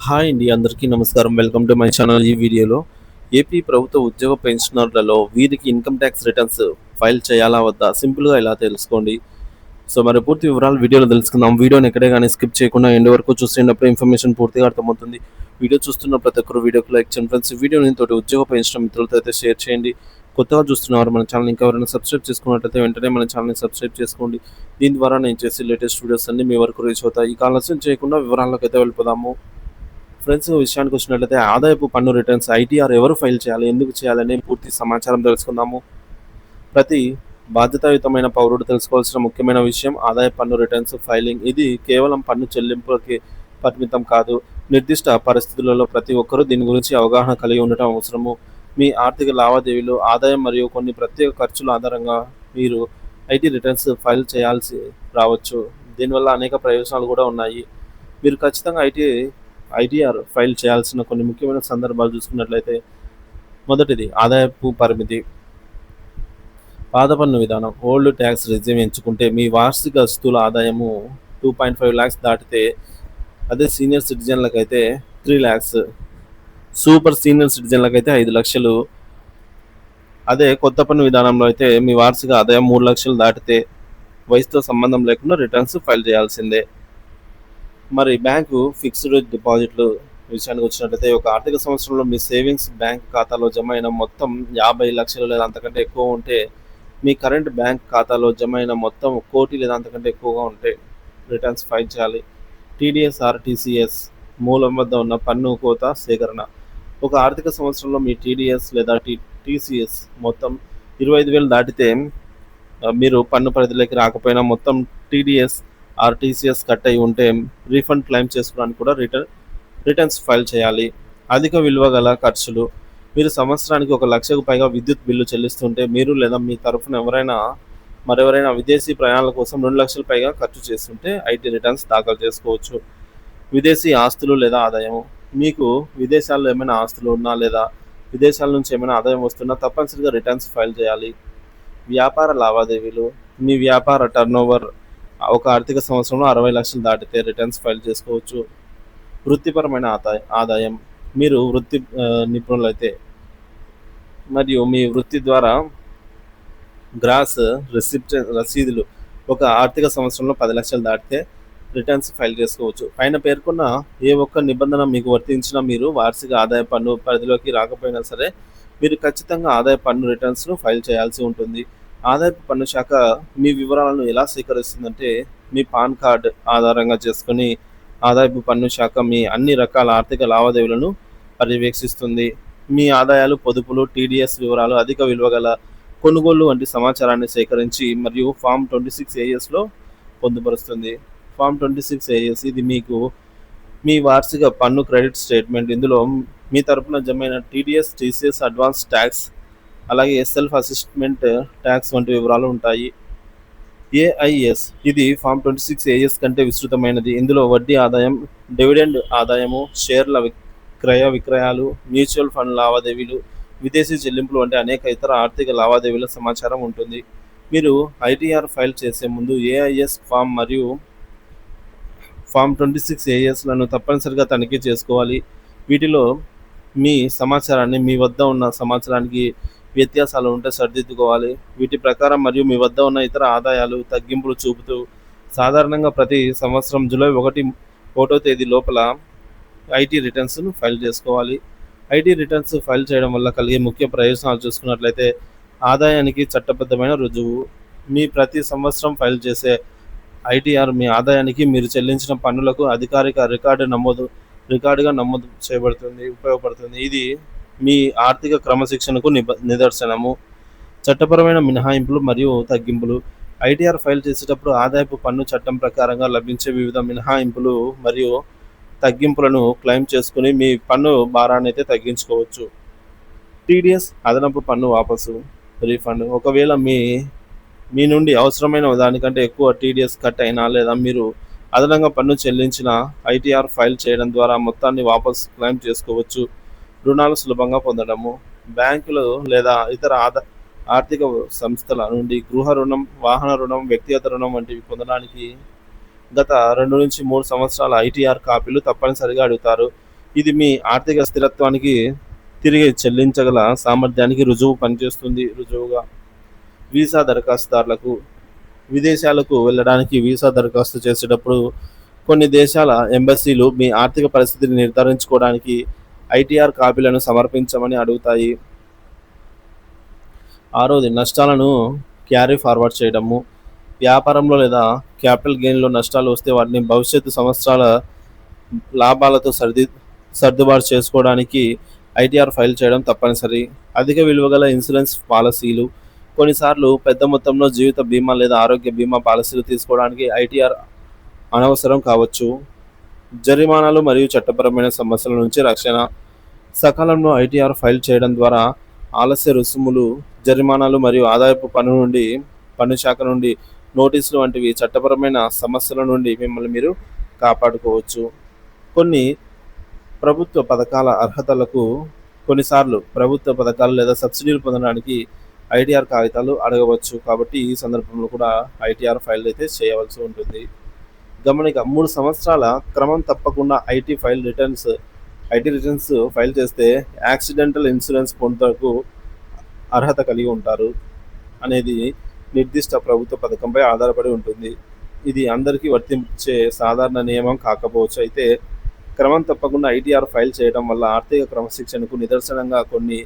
Hi అండి, అందరికీ నమస్కారం. Welcome to my channel. ఈ వీడియోలో ఏపీ ప్రభుత్వ ఉద్యోగ పెన్షనర్లలో వీరికి ఇన్కమ్ ట్యాక్స్ రిటర్న్స్ ఫైల్ చేయాలా వద్దా సింపుల్గా ఇలా తెలుసుకోండి. సో మరి పూర్తి వివరాలు వీడియోలో తెలుసుకుందాం. వీడియోని ఎక్కడే కానీ స్కిప్ చేయకుండా ఎండ్ వరకు చూస్తున్నప్పుడు ఇన్ఫర్మేషన్ పూర్తిగా అర్థమవుతుంది. వీడియో చూస్తున్న ప్రతి ఒక్కరు వీడియోకి లైక్ చేయండి ఫ్రెండ్స్. ఈ వీడియోని తోటి ఉద్యోగ పెన్షన్ మిత్రులతో అయితే షేర్ చేయండి. కొత్తగా చూస్తున్నవారు మన ఛానల్ ఇంకా ఎవరైనా సబ్స్క్రైబ్ చేసుకున్నట్లయితే వెంటనే మన ఛానల్ని సబ్స్క్రైబ్ చేసుకోండి. దీని ద్వారా నేను చేసే లేటెస్ట్ వీడియోస్ అన్ని మీ వరకు రీచ్ అవుతాయి. ఈ ఆలస్యం చేయకుండా వివరాల్లోకి అయితే వెళ్ళిపోదాము. ఫ్రెండ్స్, విషయానికి వచ్చినట్లయితే ఆదాయపు పన్ను రిటర్న్స్ ఐటీఆర్ ఎవరు ఫైల్ చేయాలి, ఎందుకు చేయాలని పూర్తి సమాచారం తెలుసుకుందాము. ప్రతి బాధ్యతాయుతమైన పౌరుడు తెలుసుకోవాల్సిన ముఖ్యమైన విషయం ఆదాయ పన్ను రిటర్న్స్ ఫైలింగ్. ఇది కేవలం పన్ను చెల్లింపులకి పరిమితం కాదు. నిర్దిష్ట పరిస్థితులలో ప్రతి ఒక్కరూ దీని గురించి అవగాహన కలిగి ఉండటం అవసరము. మీ ఆర్థిక లావాదేవీలు, ఆదాయం మరియు కొన్ని ప్రత్యేక ఖర్చుల ఆధారంగా మీరు ఐటీ రిటర్న్స్ ఫైల్ చేయాల్సి రావచ్చు. దీనివల్ల అనేక ప్రయోజనాలు కూడా ఉన్నాయి. మీరు ఖచ్చితంగా ఐటీఆర్ ఫైల్ చేయాల్సిన కొన్ని ముఖ్యమైన సందర్భాలు చూసుకున్నట్లయితే, మొదటిది ఆదాయపు పరిమితి. పాత పన్ను విధానం ఓల్డ్ ట్యాక్స్ రెజ్యూమ్ ఎంచుకుంటే మీ వార్షిక స్థూల ఆదాయము 2.5 lakhs దాటితే, అదే సీనియర్ సిటిజన్లకు అయితే 3 lakhs, సూపర్ సీనియర్ సిటిజన్లకు అయితే 5 లక్షలు. అదే కొత్త పన్ను విధానంలో అయితే మీ వార్షిక ఆదాయం 3 లక్షలు దాటితే వయసుతో సంబంధం లేకుండా రిటర్న్స్ ఫైల్ చేయాల్సిందే. మరి బ్యాంకు ఫిక్స్డ్ డిపాజిట్లు విషయానికి వచ్చినట్లయితే, ఒక ఆర్థిక సంవత్సరంలో మీ సేవింగ్స్ బ్యాంక్ ఖాతాలో జమ అయిన మొత్తం 50 లక్షలు లేదా అంతకంటే ఎక్కువ ఉంటే, మీ కరెంట్ బ్యాంక్ ఖాతాలో జమ అయిన మొత్తం 1 కోటి లేదా అంతకంటే ఎక్కువగా ఉంటే రిటర్న్స్ ఫైల్ చేయాలి. టీడీఎస్ ఆర్ టీసీఎస్ మూలం వద్ద ఉన్న పన్ను కోత సేకరణ. ఒక ఆర్థిక సంవత్సరంలో మీ టీడీఎస్ లేదా టీసీఎస్ మొత్తం 25,000 దాటితే, మీరు పన్ను పరిధిలోకి రాకపోయినా మొత్తం టీడీఎస్ ఆర్ టీసీఎస్ కట్ అయి ఉంటే రీఫండ్ క్లెయిమ్ చేసుకోవడానికి కూడా రిటర్న్స్ ఫైల్ చేయాలి. అధిక విలువ గల ఖర్చులు. మీరు సంవత్సరానికి 1 లక్షకు పైగా విద్యుత్ బిల్లు చెల్లిస్తుంటే, మీరు లేదా మీ తరఫున మరెవరైనా విదేశీ ప్రయాణాల కోసం 2 లక్షల పైగా ఖర్చు చేస్తుంటే ఐటీ రిటర్న్స్ దాఖలు చేసుకోవచ్చు. విదేశీ ఆస్తులు లేదా ఆదాయం. మీకు విదేశాల్లో ఏమైనా ఆస్తులు ఉన్నా లేదా విదేశాల నుంచి ఏమైనా ఆదాయం వస్తున్నా తప్పనిసరిగా రిటర్న్స్ ఫైల్ చేయాలి. వ్యాపార లావాదేవీలు. మీ వ్యాపార టర్నోవర్ ఒక ఆర్థిక సంవత్సరంలో 60 లక్షలు దాటితే రిటర్న్స్ ఫైల్ చేసుకోవచ్చు. వృత్తిపరమైన ఆదాయం. మీరు వృత్తి నిపుణులైతే మరియు మీ వృత్తి ద్వారా గ్రాస్ రసీదులు ఒక ఆర్థిక సంవత్సరంలో 10 లక్షలు దాటితే రిటర్న్స్ ఫైల్ చేసుకోవచ్చు. పైన పేర్కొన్న ఏ ఒక్క నిబంధన మీకు వర్తించినా, మీరు వార్షిక ఆదాయ పన్ను పరిధిలోకి రాకపోయినా సరే, మీరు ఖచ్చితంగా ఆదాయ పన్ను రిటర్న్స్ను ఫైల్ చేయాల్సి ఉంటుంది. ఆదాయపు పన్ను శాఖ మీ వివరాలను ఎలా సేకరిస్తుందంటే, మీ పాన్ కార్డ్ ఆధారంగా చేసుకొని ఆదాయపు పన్ను శాఖ మీ అన్ని రకాల ఆర్థిక లావాదేవీలను పర్యవేక్షిస్తుంది. మీ ఆదాయాలు, పొదుపులు, టీడీఎస్ వివరాలు, అధిక విలువ గల కొనుగోళ్లు వంటి సమాచారాన్ని సేకరించి మరియు ఫామ్ 26ASలో పొందుపరుస్తుంది. ఫామ్ 26AS ఇది మీకు మీ వార్షిక పన్ను క్రెడిట్ స్టేట్మెంట్. ఇందులో మీ తరపున జమైన టీడీఎస్, టీసీఎస్, అడ్వాన్స్ ట్యాక్స్, అలాగే సెల్ఫ్ అసెస్మెంట్ ట్యాక్స్ వంటి వివరాలు ఉంటాయి. ఏఐఎస్ ఇది ఫామ్ 26AS కంటే విస్తృతమైనది. ఇందులో వడ్డీ ఆదాయం, డివిడెండ్ ఆదాయము, షేర్ల విక్రయాలు, మ్యూచువల్ ఫండ్ లావాదేవీలు, విదేశీ చెల్లింపులు వంటి అనేక ఇతర ఆర్థిక లావాదేవీల సమాచారం ఉంటుంది. మీరు ఐటీఆర్ ఫైల్ చేసే ముందు ఏఐఎస్ ఫామ్ మరియు ఫామ్ 26ASలను తప్పనిసరిగా తనిఖీ చేసుకోవాలి. వీటిలో మీ సమాచారాన్ని మీ వద్ద ఉన్న సమాచారానికి వ్యత్యాసాలు ఉంటే సరిదిద్దుకోవాలి. వీటి ప్రకారం మరియు మీ వద్ద ఉన్న ఇతర ఆదాయాలు తగ్గింపులు చూపుతూ సాధారణంగా ప్రతి సంవత్సరం జూలై 1వ తేదీ లోపల ఐటీ రిటర్న్స్ను ఫైల్ చేసుకోవాలి. ఐటీ రిటర్న్స్ ఫైల్ చేయడం వల్ల కలిగే ముఖ్య ప్రయోజనాలు చూసుకున్నట్లయితే, ఆదాయానికి చట్టబద్ధమైన రుజువు. మీ ప్రతి సంవత్సరం ఫైల్ చేసే ఐటీఆర్ మీ ఆదాయానికి మీరు చెల్లించిన పన్నులకు అధికారిక రికార్డుగా నమోదు ఉపయోగపడుతుంది. ఇది మీ ఆర్థిక క్రమశిక్షణకు నిదర్శనము. చట్టపరమైన మినహాయింపులు మరియు తగ్గింపులు. ఐటీఆర్ ఫైల్ చేసేటప్పుడు ఆదాయపు పన్ను చట్టం ప్రకారంగా లభించే వివిధ మినహాయింపులు మరియు తగ్గింపులను క్లెయిమ్ చేసుకుని మీ పన్ను భారాన్ని అయితే తగ్గించుకోవచ్చు. టీడీఎస్ అదనపు పన్ను వాపసు రీఫండ్. ఒకవేళ మీ నుండి అవసరమైన దానికంటే ఎక్కువ టీడీఎస్ కట్ అయినా లేదా మీరు అదనంగా పన్ను చెల్లించిన ఐటీఆర్ ఫైల్ చేయడం ద్వారా మొత్తాన్ని వాపసు క్లెయిమ్ చేసుకోవచ్చు. రుణాలు సులభంగా పొందడము. బ్యాంకులు లేదా ఇతర ఆర్థిక సంస్థల నుండి గృహ రుణం, వాహన రుణం, వ్యక్తిగత రుణం వంటివి పొందడానికి గత 2 నుంచి 3 సంవత్సరాల ఐటీఆర్ కాపీలు తప్పనిసరిగా అడుగుతారు. ఇది మీ ఆర్థిక స్థిరత్వానికి తిరిగి చెల్లించగల సామర్థ్యానికి రుజువుగా. వీసా దరఖాస్తుదారులకు విదేశాలకు వెళ్ళడానికి వీసా దరఖాస్తు చేసేటప్పుడు కొన్ని దేశాల ఎంబసీలు మీ ఆర్థిక పరిస్థితిని నిర్ధారించుకోవడానికి ఐటీఆర్ కాపీలను సమర్పించమని అడుగుతాయి. ఆరోది నష్టాలను క్యారీ ఫార్వర్డ్ చేయడము. వ్యాపారంలో లేదా క్యాపిటల్ గెయిన్లో నష్టాలు వస్తే వాటిని భవిష్యత్తు సంవత్సరాల లాభాలతో సర్దుబాటు చేసుకోవడానికి ఐటీఆర్ ఫైల్ చేయడం తప్పనిసరి. అధిక విలువ గల ఇన్సూరెన్స్ పాలసీలు కొన్నిసార్లు పెద్ద మొత్తంలో జీవిత బీమా లేదా ఆరోగ్య బీమా పాలసీలు తీసుకోవడానికి ఐటీఆర్ అనవసరం కావచ్చు. జరిమానాలు మరియు చట్టపరమైన సమస్యల నుంచి రక్షణ. సకాలంలో ఐటీఆర్ ఫైల్ చేయడం ద్వారా ఆలస్య రుసుములు, జరిమానాలు మరియు ఆదాయపు పన్ను శాఖ నుండి నోటీసులు వంటివి చట్టపరమైన సమస్యల నుండి మిమ్మల్ని మీరు కాపాడుకోవచ్చు. కొన్ని ప్రభుత్వ పథకాల అర్హతలకు కొన్నిసార్లు ప్రభుత్వ పథకాలు లేదా సబ్సిడీలు పొందడానికి ఐటీఆర్ కాగితాలు అడగవచ్చు. కాబట్టి ఈ సందర్భంలో కూడా ఐటీఆర్ ఫైల్ అయితే చేయవలసి ఉంటుంది. గమనిక 3 సంవత్సరాల క్రమం తప్పకుండా ఐటీ రిటర్న్స్ ఫైల్ చేస్తే యాక్సిడెంటల్ ఇన్సూరెన్స్ పొందుటకు అర్హత కలిగి ఉంటారు అనేది నిర్దిష్ట ప్రభుత్వ పథకంపై ఆధారపడి ఉంటుంది. ఇది అందరికీ వర్తించే సాధారణ నియమం కాకపోవచ్చు. అయితే క్రమం తప్పకుండా ఐటీఆర్ ఫైల్ చేయడం వల్ల ఆర్థిక క్రమశిక్షణకు నిదర్శనంగా కొన్ని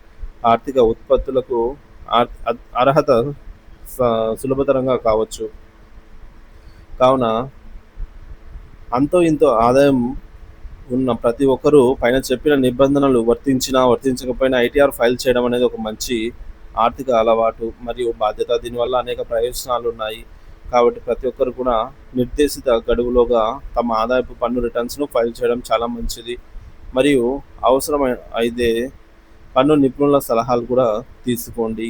ఆర్థిక ఉత్పత్తులకు అర్హత సులభతరంగా కావచ్చు. కావున అంతో ఇంతో ఆదాయం ఉన్న ప్రతి ఒక్కరూ పైన చెప్పిన నిబంధనలు వర్తించకపోయినా ఐటీఆర్ ఫైల్ చేయడం అనేది ఒక మంచి ఆర్థిక అలవాటు మరియు బాధ్యత. దీనివల్ల అనేక ప్రయోజనాలు ఉన్నాయి. కాబట్టి ప్రతి ఒక్కరు కూడా నిర్దేశిత గడువులోగా తమ ఆదాయపు పన్ను రిటర్న్స్ను ఫైల్ చేయడం చాలా మంచిది. మరియు అవసరమైన అయితే పన్ను నిపుణుల సలహాలు కూడా తీసుకోండి.